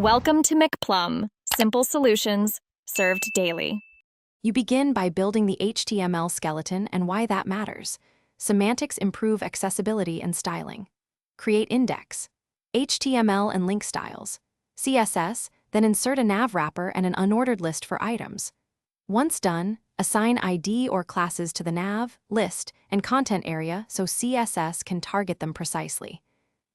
Welcome to McPlum, simple solutions served daily. You begin by building the HTML skeleton and why that matters. Semantics improve accessibility and styling. Create index. HTML and link styles. CSS, then insert a nav wrapper and an unordered list for items. Once done, assign ID or classes to the nav, list, and content area so CSS can target them precisely.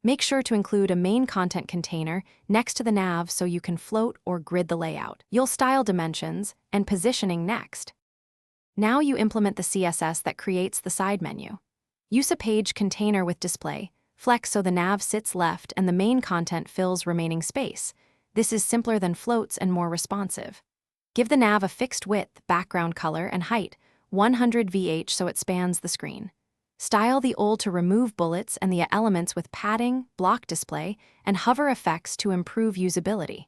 Make sure to include a main content container next to the nav so you can float or grid the layout. You'll style dimensions and positioning next. Now you implement the CSS that creates the side menu. Use a page container with display, flex so the nav sits left and the main content fills remaining space. This is simpler than floats and more responsive. Give the nav a fixed width, background color, and height, 100 VH so it spans the screen. Style the ul to remove bullets and the elements with padding, block display, and hover effects to improve usability.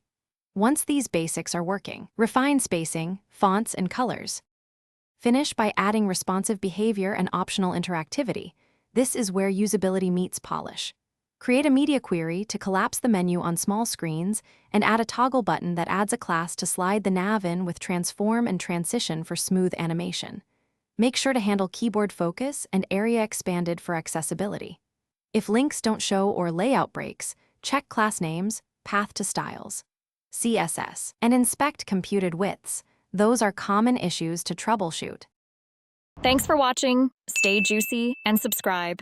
Once these basics are working, refine spacing, fonts, and colors. Finish by adding responsive behavior and optional interactivity. This is where usability meets polish. Create a media query to collapse the menu on small screens and add a toggle button that adds a class to slide the nav in with transform and transition for smooth animation. Make sure to handle keyboard focus and area expanded for accessibility. If links don't show or layout breaks, check class names, path to styles, CSS, and inspect computed widths. Those are common issues to troubleshoot. Thanks for watching. Stay juicy and subscribe.